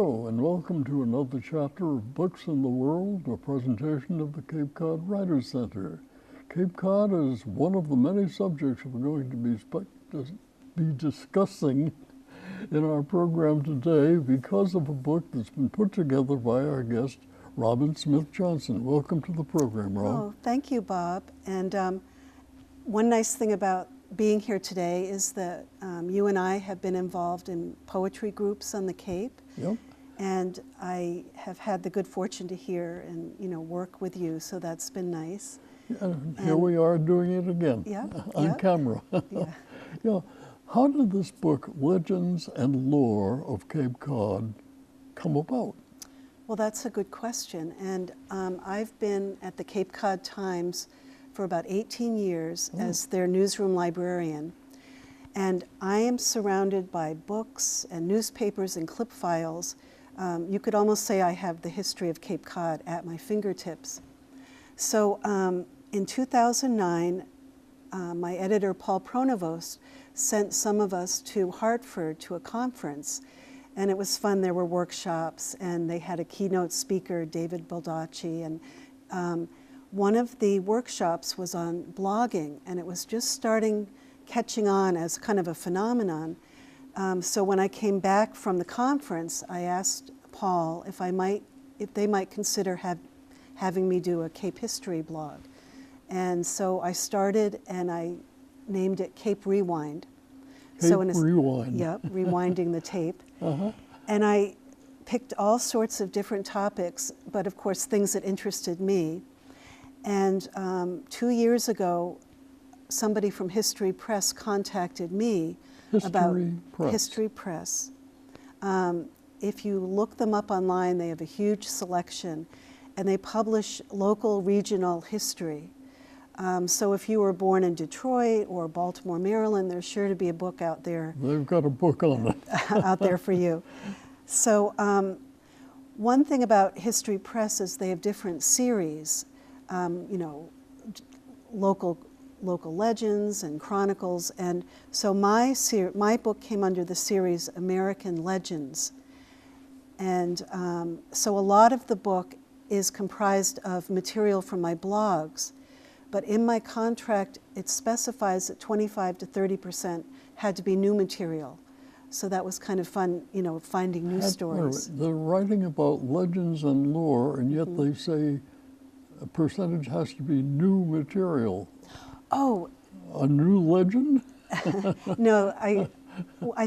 Hello, and welcome to another chapter of Books in the World, a presentation of the Cape Cod Writers Center. Cape Cod is one of the many subjects we're going to be discussing in our program today because of a book that's been put together by our guest, Robin Smith Johnson. Welcome to the program, Rob. Oh, thank you, Bob. And one nice thing about being here today is that you and I have been involved in poetry groups on the Cape. Yep. And I have had the good fortune to hear and work with you, so that's been nice. And here we are doing it again, on camera. Yeah. How did this book, Legends and Lore of Cape Cod, come about? Well, that's a good question. And I've been at the Cape Cod Times for about 18 years as their newsroom librarian. And I am surrounded by books and newspapers and clip files. You could almost say I have the history of Cape Cod at my fingertips. So in 2009, my editor, Paul Pronovost, sent some of us to Hartford to a conference. And it was fun. There were workshops, and they had a keynote speaker, David Baldacci. And one of the workshops was on blogging, and it was just catching on as kind of a phenomenon. So when I came back from the conference, I asked Paul if they might consider having me do a Cape history blog. And so I started, and I named it Cape Rewind. Rewind. Yep, rewinding the tape. Uh-huh. And I picked all sorts of different topics, but of course things that interested me. And 2 years ago, somebody from History Press contacted me about History Press. If you look them up online, they have a huge selection, and they publish local, regional history. So if you were born in Detroit or Baltimore, Maryland, there's sure to be a book out there. They've got a book on it. out there for you. So one thing about History Press is they have different series, local legends and chronicles. And so my book came under the series American Legends. And so a lot of the book is comprised of material from my blogs. But in my contract, it specifies that 25 to 30% had to be new material. So that was kind of fun, finding new stories. They're writing about legends and lore, and yet they say a percentage has to be new material. Oh. A new legend? No, I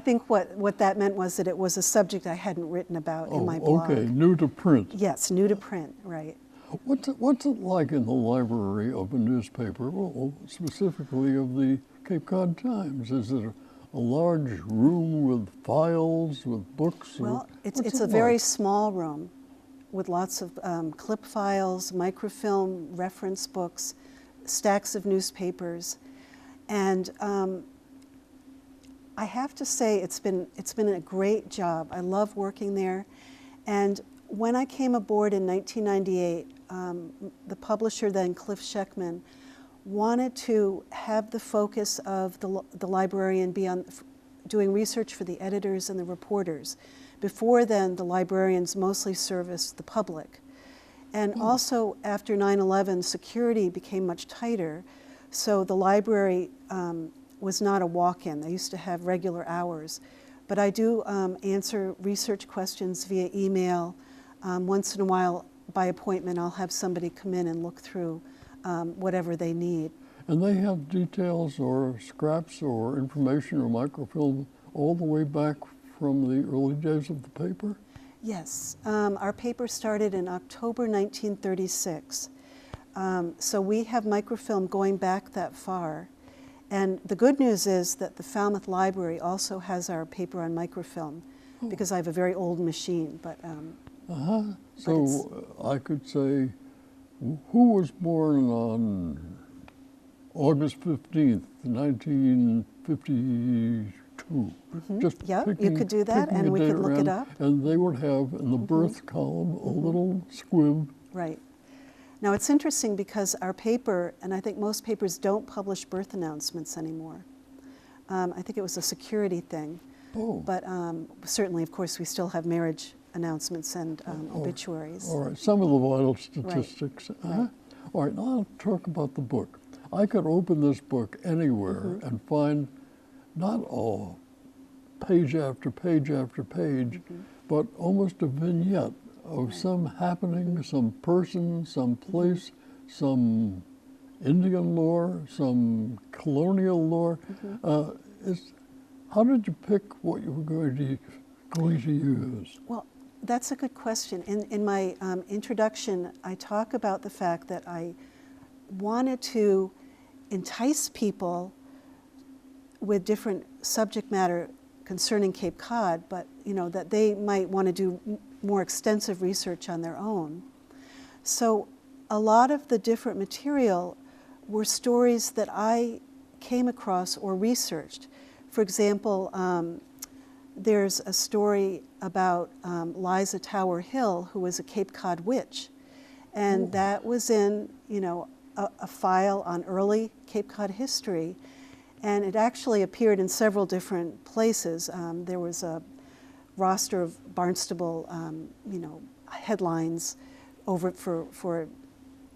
think what that meant was that it was a subject I hadn't written about in my blog. Okay, new to print. Yes, new to print, right. What's it like in the library of a newspaper, well, specifically of the Cape Cod Times? Is it a large room with files, with books? Well, it's a very small room with lots of clip files, microfilm, reference books, stacks of newspapers. And I have to say it's been a great job. I love working there. And when I came aboard in 1998, the publisher then, Cliff Sheckman, wanted to have the focus of the librarian be on doing research for the editors and the reporters. Before then, the librarians mostly serviced the public. And also, after 9/11, security became much tighter, so the library was not a walk-in. They used to have regular hours. But I do answer research questions via email. Once in a while, by appointment, I'll have somebody come in and look through whatever they need. And they have details or scraps or information or microfilm all the way back from the early days of the paper? Yes. Our paper started in October 1936. So we have microfilm going back that far. And the good news is that the Falmouth Library also has our paper on microfilm because I have a very old machine. But So I could say, who was born on August 15th, 1952? Just you could do that, and we could look it up. And they would have in the birth column a little squib. Right. Now it's interesting because our paper, and I think most papers don't publish birth announcements anymore. I think it was a security thing. Oh. But certainly, of course, we still have marriage announcements and obituaries. All right, some of the vital statistics. Right. All right, now I'll talk about the book. I could open this book anywhere and find not all page after page after page, but almost a vignette of some happening, some person, some place, some Indian lore, some colonial lore. How did you pick what you were going to use? Well, that's a good question. In my introduction, I talk about the fact that I wanted to entice people with different subject matter concerning Cape Cod, but that they might want to do more extensive research on their own. So a lot of the different material were stories that I came across or researched. For example, there's a story about Liza Tower Hill, who was a Cape Cod witch. And that was in, a file on early Cape Cod history. And it actually appeared in several different places. There was a roster of Barnstable, headlines over for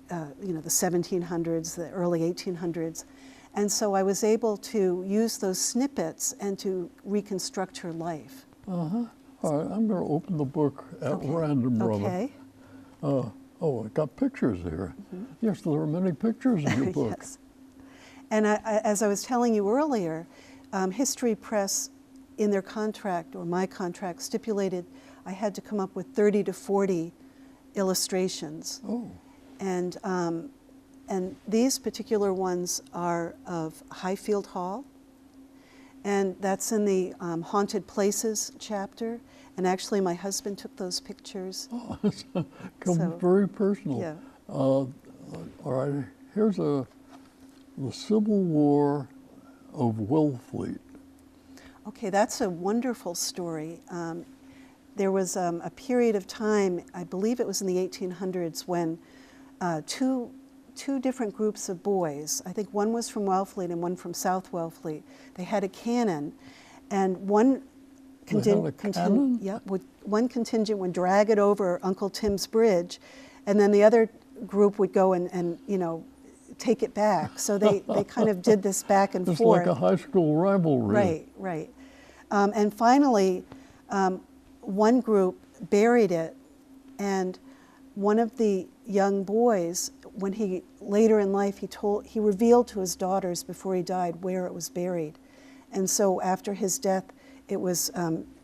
the 1700s, the early 1800s. And so I was able to use those snippets and to reconstruct her life. All right, I'm going to open the book at random, Robert. Okay. I got pictures here. Yes, there are many pictures in your book. Yes. And as I was telling you earlier, History Press, in their contract, or my contract, stipulated I had to come up with 30 to 40 illustrations. Oh. And these particular ones are of Highfield Hall, and that's in the Haunted Places chapter. And actually, my husband took those pictures. Oh, it's become very personal. Yeah. All right, here's the Civil War of Wellfleet. Okay, that's a wonderful story. There was a period of time, I believe it was in the 1800s, when two different groups of boys, I think one was from Wellfleet and one from South Wellfleet, they had a cannon, and one one contingent would drag it over Uncle Tim's Bridge, and then the other group would go and take it back. So they kind of did this back and It's forth. like a high school rivalry. Right. And finally, one group buried it, and one of the young boys, when he later in life he revealed to his daughters before he died where it was buried, and so after his death, it was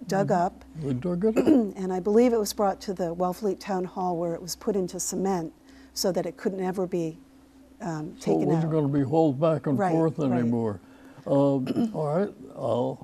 dug up. They dug it up. And I believe it was brought to the Wellfleet Town Hall, where it was put into cement so that it could never be taken out. So it wasn't going to be hauled back and forth Right. anymore. All right,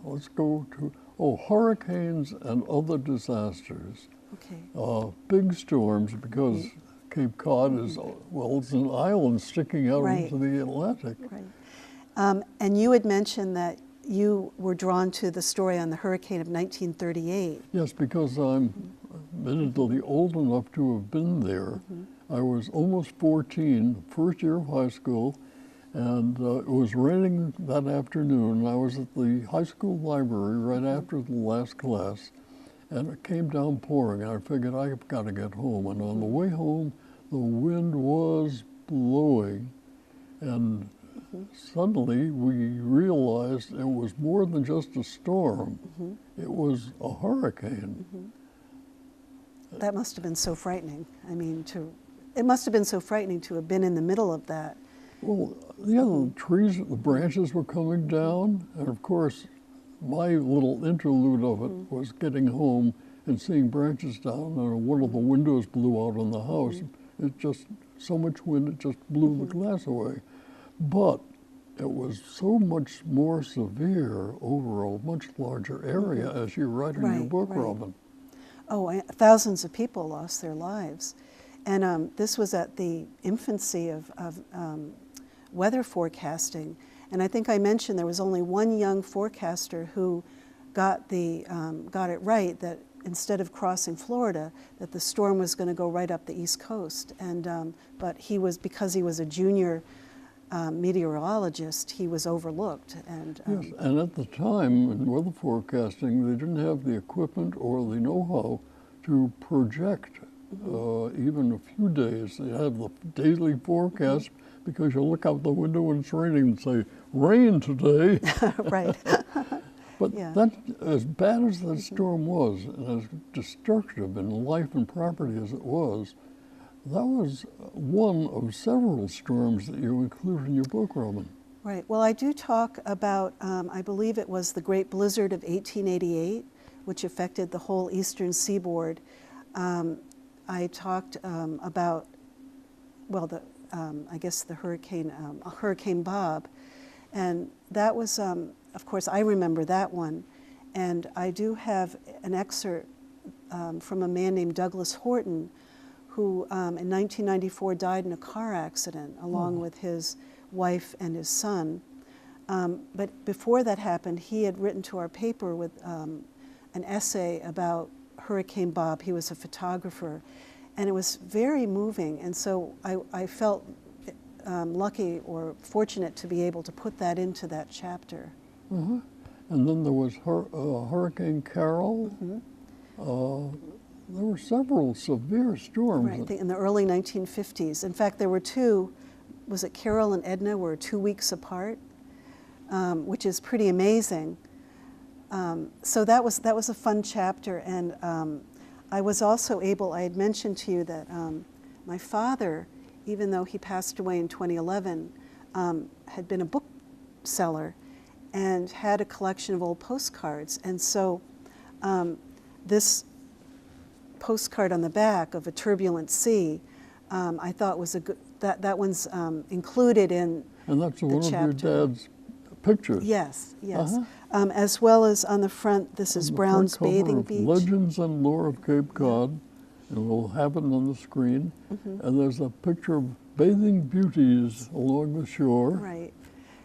let's go to hurricanes and other disasters. Okay. Big storms, because Cape Cod is, it's an island sticking out into the Atlantic. Right. And you had mentioned that you were drawn to the story on the hurricane of 1938. Yes, because I'm admittedly old enough to have been there. I was almost 14, first year of high school, and it was raining that afternoon. I was at the high school library right after the last class, and it came down pouring, and I figured I've got to get home. And on the way home, the wind was blowing, and suddenly we realized it was more than just a storm. It was a hurricane. That must have been so frightening. I mean, it must have been so frightening to have been in the middle of that. Well, the trees, the branches were coming down, and of course, my little interlude of it was getting home and seeing branches down, and one of the windows blew out on the house. It just, so much wind, it just blew the glass away. But it was so much more severe over a much larger area, as you write in your book, Robin. Oh, thousands of people lost their lives. And this was at the infancy of weather forecasting. And I think I mentioned there was only one young forecaster who got it right, that instead of crossing Florida, that the storm was going to go right up the East Coast. And but because he was a junior meteorologist, he was overlooked. And yes, and at the time in weather forecasting, they didn't have the equipment or the know-how to project even a few days. They have the daily forecast because you look out the window when it's raining and say, rain today. Right. But Yeah. that, as bad as that storm was, and as destructive in life and property as it was, that was one of several storms that you include in your book, Robin. Right. Well, I do talk about, I believe it was the Great Blizzard of 1888, which affected the whole eastern seaboard. I talked about, well, I guess the Hurricane Bob. And that was, of course, I remember that one. And I do have an excerpt from a man named Douglas Horton, who in 1994 died in a car accident along with his wife and his son. But before that happened, he had written to our paper with an essay about Hurricane Bob. He was a photographer, and it was very moving. And so I felt lucky or fortunate to be able to put that into that chapter. And then there was Hurricane Carol. There were several severe storms. Right, in the early 1950s. In fact, there were two. Was it Carol and Edna were 2 weeks apart, which is pretty amazing. So that was a fun chapter, and I was also able. I had mentioned to you that my father, even though he passed away in 2011, had been a bookseller and had a collection of old postcards, and so this postcard on the back of A Turbulent Sea, I thought was a good. That one's included in And that's the one of chapter. your dad's pictures. Yes, yes. As well as on the front, this is On the Brown's front cover Bathing of Beach. Legends and Lore of Cape Cod, and we'll have it on the screen. And there's a picture of bathing beauties along the shore Right,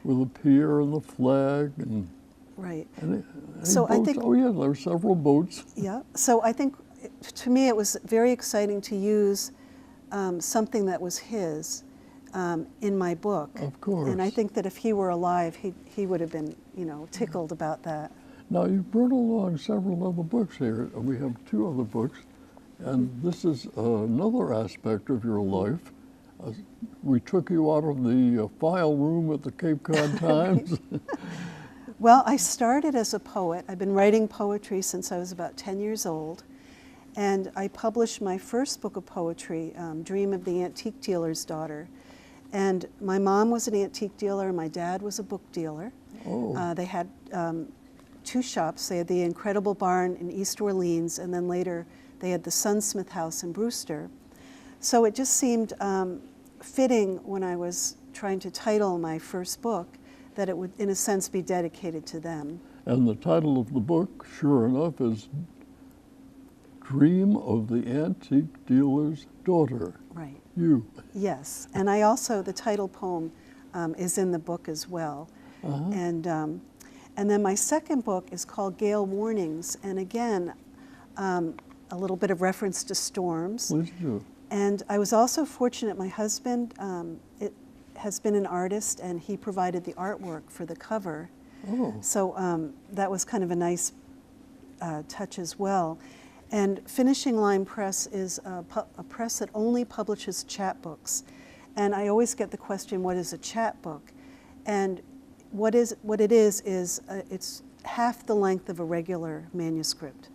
with a pier and the flag and right. any So I boats. think- Oh yeah, there were several boats. Yeah. So I think, to me, it was very exciting to use something that was his in my book. Of course. And I think that if he were alive, he would have been, tickled about that. Now you brought along several other books here. We have 2 other books, and this is another aspect of your life. We took you out of the file room at the Cape Cod Times. Well, I started as a poet. I've been writing poetry since I was about 10 years old. And I published my first book of poetry, Dream of the Antique Dealer's Daughter. And my mom was an antique dealer, and my dad was a book dealer. Oh. They had 2 shops. They had the Incredible Barn in East Orleans, and then later they had the Sunsmith House in Brewster. So it just seemed fitting when I was trying to title my first book that it would, in a sense, be dedicated to them. And the title of the book, sure enough, is Dream of the Antique Dealer's Daughter. Right. You. Yes, and I also, the title poem is in the book as well. And then my second book is called Gale Warnings, and again, a little bit of reference to storms. Please do. And I was also fortunate, my husband has been an artist, and he provided the artwork for the cover. Oh. So that was kind of a nice touch as well. And Finishing Line Press is a press that only publishes chapbooks. And I always get the question, what is a chapbook? And what it is it's half the length of a regular manuscript.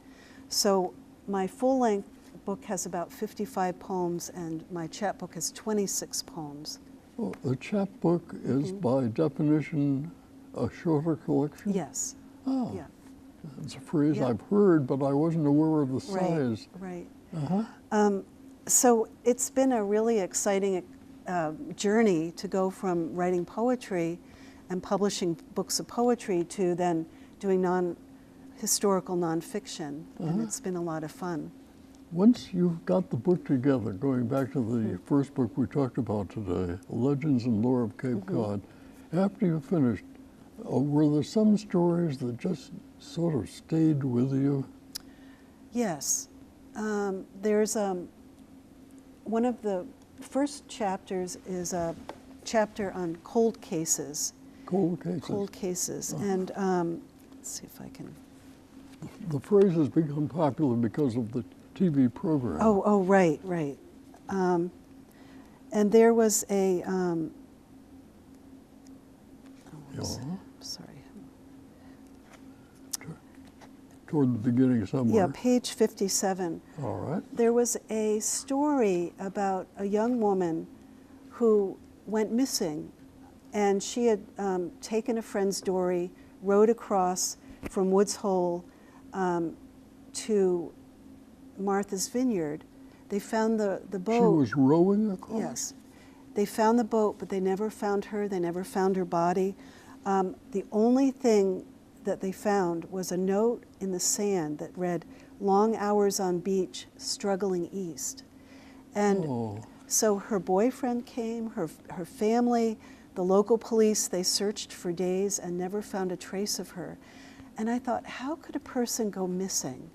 So my full-length book has about 55 poems, and my chapbook has 26 poems. Well, the chapbook is by definition a shorter collection? Yes. Oh. Yeah. It's a phrase Yeah. I've heard, but I wasn't aware of the size. Right. Uh-huh. So it's been a really exciting journey to go from writing poetry and publishing books of poetry to then doing historical nonfiction, and it's been a lot of fun. Once you've got the book together, going back to the first book we talked about today, Legends and Lore of Cape Cod, after you finished, were there some stories that just sort of stayed with you? Yes. There's one of the first chapters is a chapter on cold cases. Cold cases. Cold cases. And let's see if I can. The phrase has become popular because of the TV program. Oh, right, right. And there was a, Yeah. sorry. Toward the beginning somewhere. Yeah, page 57. All right. There was a story about a young woman who went missing, and she had taken a friend's dory, rowed across from Woods Hole to Martha's Vineyard. They found the boat. She was rowing across? Yes. They found the boat, but they never found her. They never found her body. The only thing that they found was a note in the sand that read, "Long hours on beach, struggling east." And so her boyfriend came, her family, the local police, they searched for days and never found a trace of her. And I thought, how could a person go missing?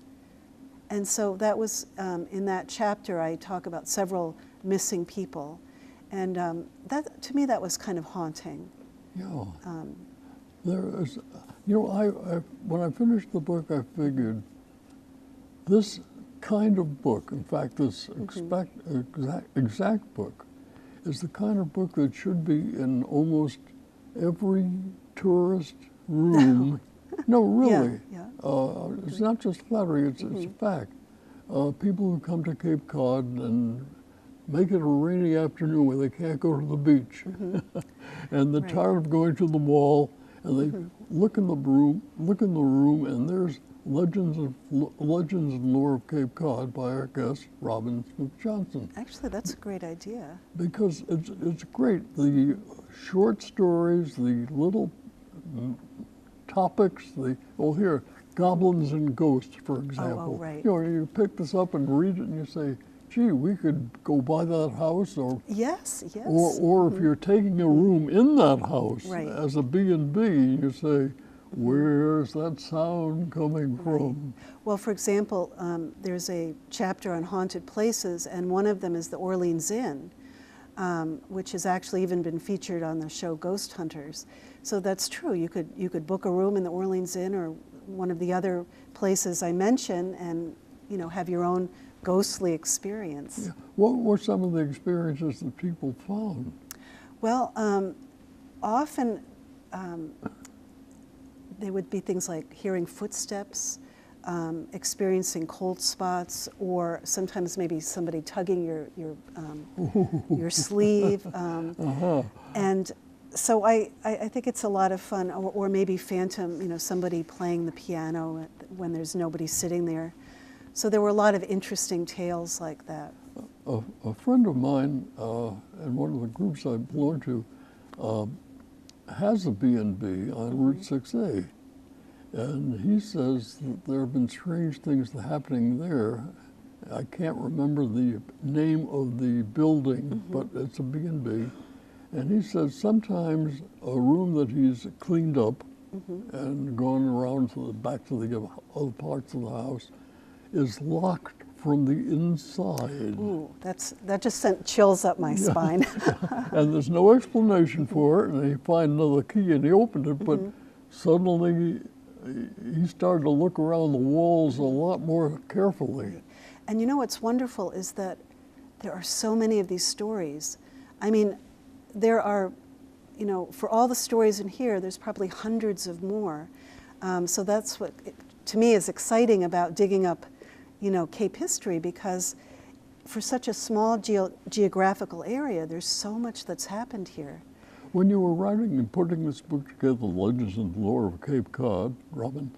And so that was, in that chapter, I talk about several missing people. And that, to me, that was kind of haunting. Yeah. There is, you know, I when I finished the book, I figured this kind of book, in fact, this exact book, is the kind of book that should be in almost every tourist room. No, really. Yeah. It's not just flattery, it's a fact. People who come to Cape Cod and make it a rainy afternoon where they can't go to the beach. And they're tired of going to the mall, and they look in the room, and there's Legends and Lore of Cape Cod by our guest, Robin Smith Johnson. Actually, that's a great idea. Because it's great. The short stories, the little topics, here, goblins and ghosts, for example. Right. You know, you pick this up and read it and you say, gee, we could go buy that house, or yes. Or if you're taking a room in that house as a B&B, you say, where's that sound coming from? Well, for example, there's a chapter on haunted places, and one of them is the Orleans Inn, which has actually even been featured on the show Ghost Hunters. So that's true. You could book a room in the Orleans Inn or one of the other places I mentioned, and have your own ghostly experience. Yeah. What were some of the experiences that people found? Well, often they would be things like hearing footsteps, experiencing cold spots, or sometimes maybe somebody tugging your sleeve. And so I think it's a lot of fun, or maybe phantom, somebody playing the piano when there's nobody sitting there. So there were a lot of interesting tales like that. A friend of mine in one of the groups I belong to has a B&B on Route 6A. And he says that there have been strange things happening there. I can't remember the name of the building, but it's a B&B. And he says sometimes a room that he's cleaned up and gone around to back to the other parts of the house is locked from the inside. Ooh, that just sent chills up my spine. And there's no explanation for it, and he find another key and he opened it, but suddenly he started to look around the walls a lot more carefully. And what's wonderful is that there are so many of these stories. I mean, there are, for all the stories in here, there's probably hundreds of more. So that's what, to me, is exciting about digging up Cape history, because for such a small geographical area, there's so much that's happened here. When you were writing and putting this book together, Legends and Lore of Cape Cod, Robin,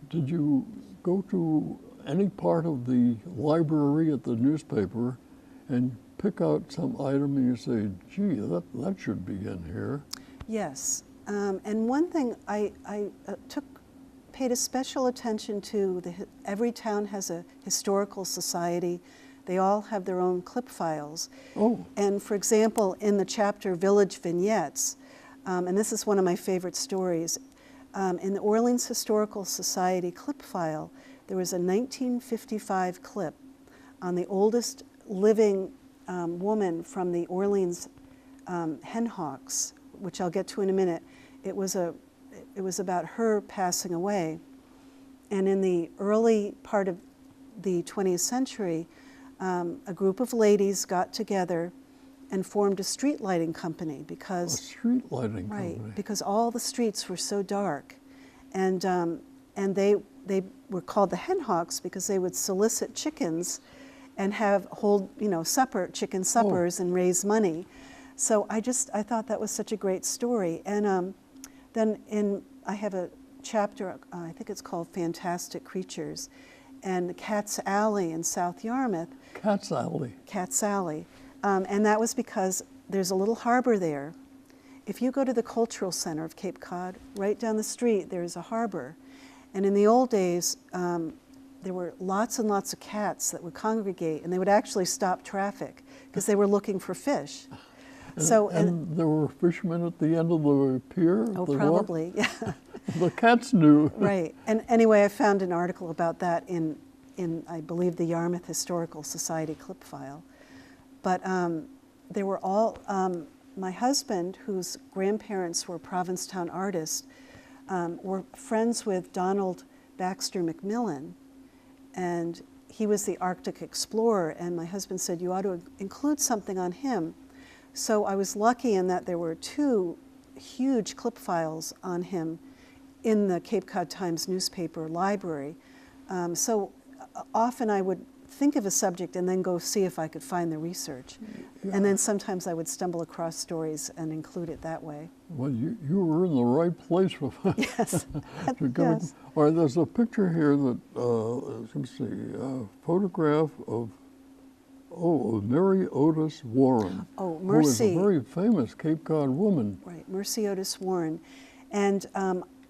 did you go to any part of the library at the newspaper and pick out some item and you say, gee, that should be in here? Yes. And one thing I paid a special attention to, every town has a historical society. They all have their own clip files. Oh. And for example, in the chapter Village Vignettes, and this is one of my favorite stories, in the Orleans Historical Society clip file, there was a 1955 clip on the oldest living woman from the Orleans Henhawks, which I'll get to in a minute. It was about her passing away. And in the early part of the 20th century, a group of ladies got together and formed a street lighting company A because street lighting right, company. because all the streets were so dark, and they were called the hen hawks because they would solicit chickens and hold chicken suppers and raise money. So I thought that was such a great story. And then I have a chapter, I think it's called Fantastic Creatures, and Cat's Alley in South Yarmouth. Cat's Alley. Cat's Alley. And that was because there's a little harbor there. If you go to the Cultural Center of Cape Cod, right down the street, there's a harbor. And in the old days, there were lots and lots of cats that would congregate, and they would actually stop traffic because they were looking for fish. And there were fishermen at the end of the pier? Oh, probably, yeah. The cats knew. Right. And anyway, I found an article about that in I believe, the Yarmouth Historical Society clip file. But they were all, my husband, whose grandparents were Provincetown artists, were friends with Donald Baxter McMillan, and he was the Arctic explorer, and my husband said, you ought to include something on him. So I was lucky in that there were 2 huge clip files on him in the Cape Cod Times newspaper library. So often I would think of a subject and then go see if I could find the research. Yeah. And then sometimes I would stumble across stories and include it that way. Well, you were in the right place with yes. yes. All right, there's a picture here that, let's see, a photograph of Mary Otis Warren. Oh, Mercy. Who was a very famous Cape Cod woman. Right, Mercy Otis Warren. And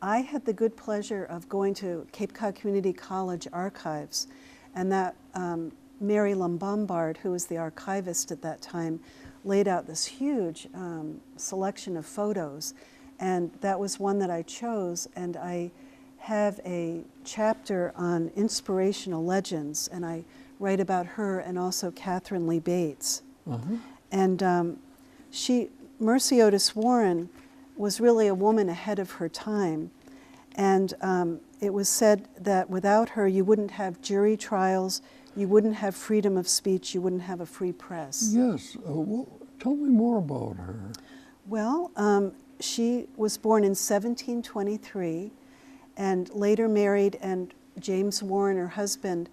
I had the good pleasure of going to Cape Cod Community College archives, and that Mary Lumbombard, who was the archivist at that time, laid out this huge selection of photos, and that was one that I chose, and I have a chapter on inspirational legends, and I write about her and also Catherine Lee Bates. Uh-huh. And Mercy Otis Warren was really a woman ahead of her time, and it was said that without her you wouldn't have jury trials, you wouldn't have freedom of speech, you wouldn't have a free press. Yes, well, tell me more about her. Well, she was born in 1723 and later married, and James Warren, her husband,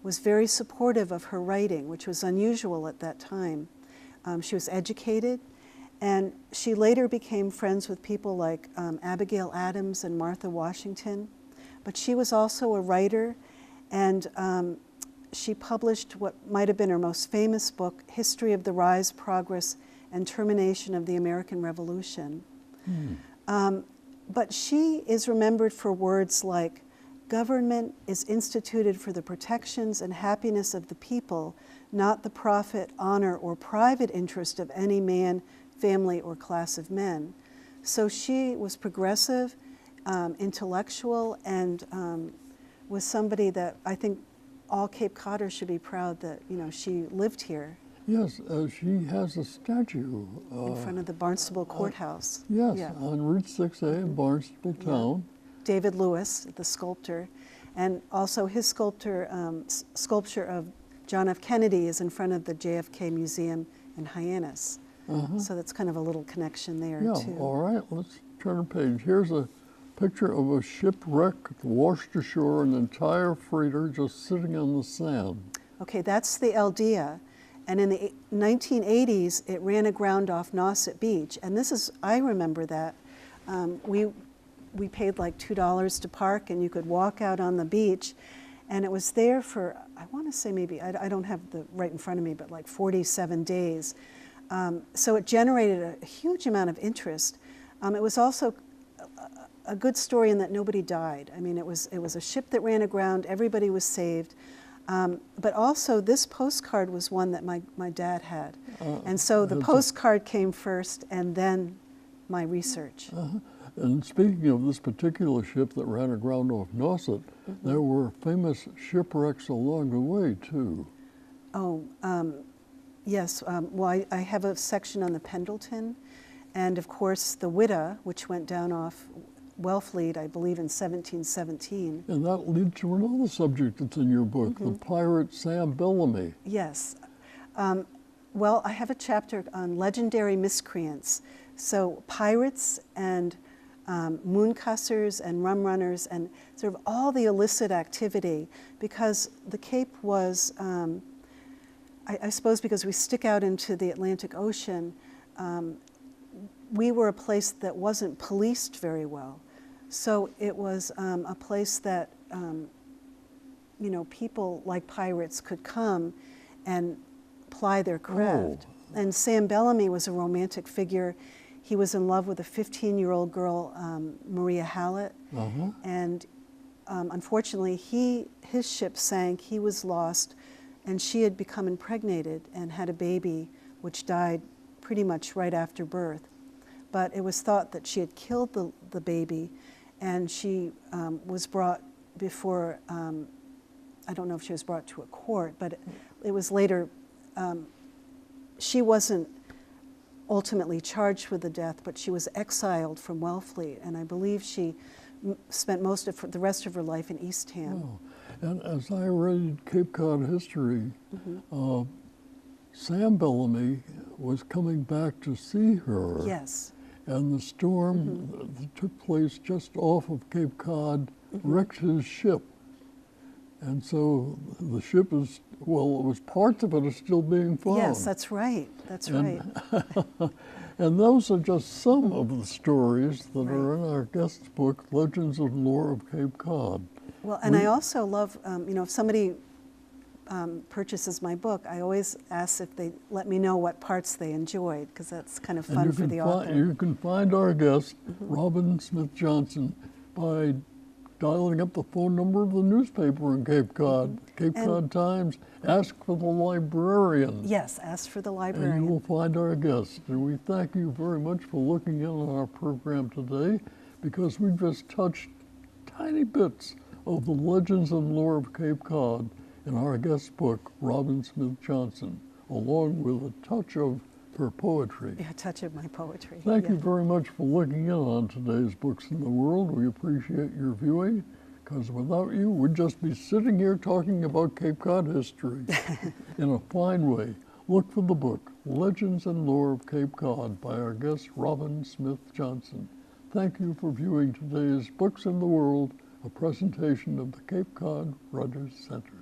was very supportive of her writing, which was unusual at that time. She was educated, and she later became friends with people like Abigail Adams and Martha Washington. But she was also a writer, and she published what might have been her most famous book, History of the Rise, Progress, and Termination of the American Revolution. But she is remembered for words like, government is instituted for the protections and happiness of the people, not the profit, honor, or private interest of any man, family, or class of men. So she was progressive, intellectual, and was somebody that I think all Cape Codders should be proud that, she lived here. Yes, she has a statue. In front of the Barnstable Courthouse. Yes, yeah. on Route 6A in Barnstable Town. David Lewis, the sculptor, and also his sculpture of John F. Kennedy is in front of the JFK Museum in Hyannis. So that's kind of a little connection there, too. Yeah, all right, let's turn a page. Here's a picture of a shipwreck washed ashore, an entire freighter just sitting on the sand. Okay, that's the Aldea. And in the 1980s, it ran aground off Nauset Beach. And I remember that. We paid like $2 to park, and you could walk out on the beach. And it was there for, I want to say maybe, I don't have the right in front of me, but like 47 days. So it generated a huge amount of interest. It was also a good story in that nobody died. I mean, it was a ship that ran aground, everybody was saved. But also this postcard was one that my dad had. And so the postcard came first, and then my research. And speaking of this particular ship that ran aground off Nauset, there were famous shipwrecks along the way, too. Oh, yes. Well, I have a section on the Pendleton, and of course the Whydah, which went down off Wellfleet, I believe, in 1717. And that leads to another subject that's in your book, the pirate Sam Bellamy. Yes. Well, I have a chapter on legendary miscreants. So pirates and mooncussers and rum runners and sort of all the illicit activity, because the Cape was, I suppose because we stick out into the Atlantic Ocean, we were a place that wasn't policed very well. So it was a place that, you know, people like pirates could come and ply their craft. Oh. And Sam Bellamy was a romantic figure. He was in love with a 15-year-old girl, Maria Hallett, and unfortunately his ship sank, he was lost, and she had become impregnated and had a baby which died pretty much right after birth. But it was thought that she had killed the baby, and she was brought before, I don't know if she was brought to a court, but it was later, she wasn't ultimately charged with the death, but she was exiled from Wellfleet, and I believe she spent most of the rest of her life in Eastham. Oh. And as I read Cape Cod history, Sam Bellamy was coming back to see her. Yes. And the storm that took place just off of Cape Cod wrecked his ship. And so the ship is, well, it was parts of it are still being found. Yes, that's right. That's right. And those are just some of the stories that are in our guest book, Legends and Lore of Cape Cod. Well, and I also love, you know, if somebody purchases my book, I always ask if they let me know what parts they enjoyed, because that's kind of fun for the author. You can find our guest, Robin Smith Johnson, by dialing up the phone number of the newspaper in Cape Cod, Cape Cod Times. Ask for the librarian. Yes, ask for the And librarian. you will find our guest. And we thank you very much for looking in on our program today, because we just touched tiny bits of the legends and lore of Cape Cod in our guest book, Robin Smith Johnson, along with a touch of her poetry. Yeah, a touch of my poetry. Thank you very much for looking in on today's Books in the World. We appreciate your viewing, because without you, we'd just be sitting here talking about Cape Cod history in a fine way. Look for the book, Legends and Lore of Cape Cod, by our guest, Robin Smith Johnson. Thank you for viewing today's Books in the World, a presentation of the Cape Cod Writers Center.